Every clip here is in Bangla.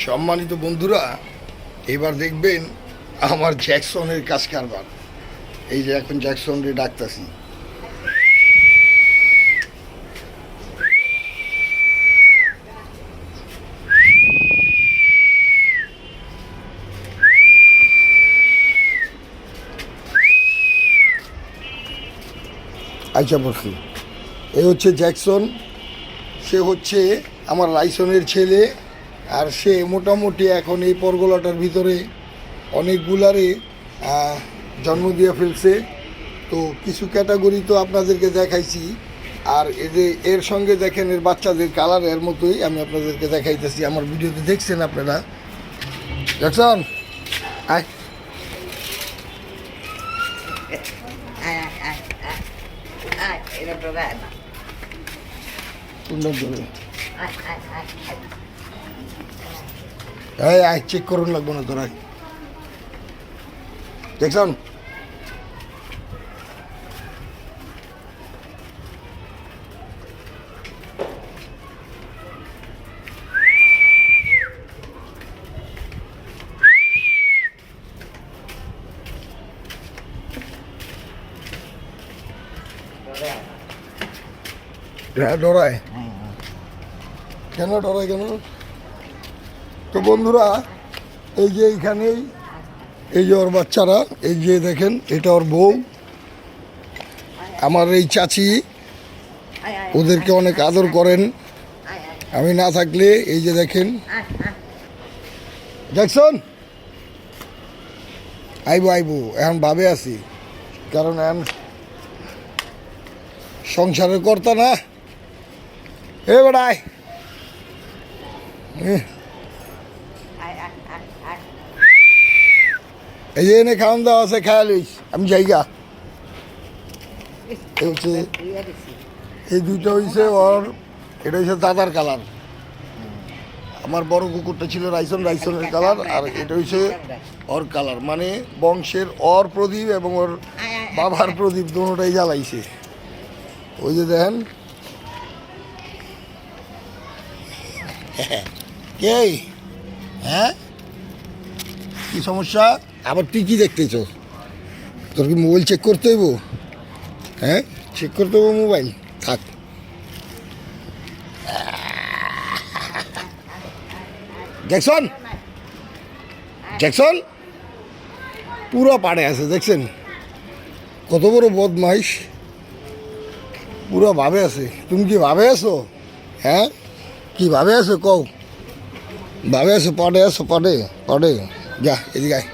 সম্মানিত বন্ধুরা, এবার দেখবেন আমার জ্যাকসনের কাজ কারবার। এই যে এখন জ্যাকসন রে ডাকতাছি। আচ্ছা বলছি, এই হচ্ছে জ্যাকসন। সে হচ্ছে আমার লাইসনের ছেলে, আর সে মোটামুটি এখন এই পরগলাটার ভিতরে অনেকগুলারে জন্ম দিয়ে ফেলছে। তো কিছু ক্যাটাগরি তো আপনাদেরকে দেখাইছি, আর এর সঙ্গে দেখেন এর বাচ্চাদের কালার এর মতোই আমি আপনাদেরকে দেখাইতেছি। আমার ভিডিওতে দেখছেন আপনারা। জ্যাকসন আয়, আয় চেক করুন, লাগবো না তোরা। জ্যাকসন ডরায় কেন? ডরায় কেন? তো বন্ধুরা, এই যে এইখানেই এই যে ওর বাচ্চারা, এই যে দেখেন এটা ওর বউ, আমার এই চাচি ওদেরকে অনেক আদর করেন। আমি না থাকলে এই যে দেখেন জ্যাকসন আইবো আইবো, এখন ভাবে আছি, কারণ এখন সংসারের কর্তা না। এ বেড়াই এই যে এনে খাওয়ান দাওয়া আছে, খায়া লইস, আমি জায়গা হচ্ছে এই দুইটা হয়েছে ওর, এটা হচ্ছে দাদার কালার। আমার বড় কুকুরটা ছিল রাইসনের কালার, আর এটা হচ্ছে ওর কালার, মানে বংশের ওর প্রদীপ এবং ওর বাবার প্রদীপ দুটোটাই জ্বালাইছে। ওই যে দেখেন কে, হ্যাঁ কি সমস্যা? আবার তুই কি দেখতেছ? তোর কি মোবাইল চেক করতে হইব? হ্যাঁ চেক করতে হইব মোবাইল, থাক। জ্যাকসন জ্যাকসন পুরো পাড়ে আছে, দেখছেন কত বড় বদমাইশ, পুরো ভাবে আছে। তুমি কি ভাবে আছো? হ্যাঁ কি ভাবে আছো কও? ভাবে আছো? পড়ে আছো? পড়ে পড়ে যা এদিকে আয়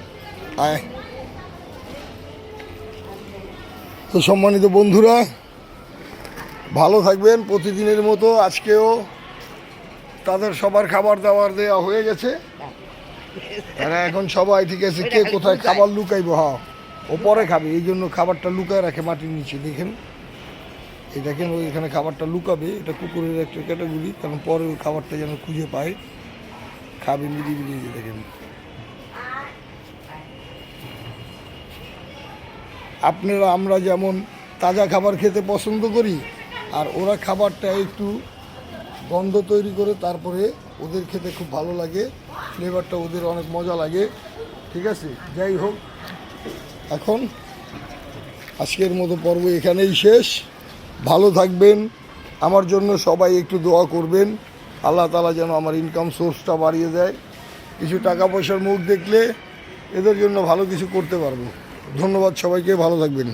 আয়। তো সম্মানিত বন্ধুরা, ভালো থাকবেন প্রতিদিনের মতো। আজকেও তাদের সবার খাবার দাবার দেওয়া হয়ে গেছে, তারা এখন সবাই ঠিক আছে। কে কোথায় খাবার লুকাইবো? হ্যাঁ ও পরে খাবে, এই জন্য খাবারটা লুকায় রাখে মাটির নিচে। দেখেন এই দেখেন ওই এখানে খাবারটা লুকাবে, এটা কুকুরের একটা ক্যাটাগরি, কারণ পরে ওই খাবারটা যেন খুঁজে পায়, খাবে নিরিবিলি। দেখেন আপনারা, আমরা যেমন তাজা খাবার খেতে পছন্দ করি, আর ওরা খাবারটা একটু গন্ধ তৈরি করে তারপরে ওদের খেতে খুব ভালো লাগে, ফ্লেভারটা ওদের অনেক মজা লাগে। ঠিক আছে, যাই হোক, এখন আজকের মতো পর্ব এখানেই শেষ। ভালো থাকবেন, আমার জন্য সবাই একটু দোয়া করবেন, আল্লাহ তাআলা যেন আমার ইনকাম সোর্সটা বাড়িয়ে দেয়। কিছু টাকা পয়সার মুখ দেখলে এদের জন্য ভালো কিছু করতে পারবো। ধন্যবাদ সবাইকে, ভালো থাকবেন।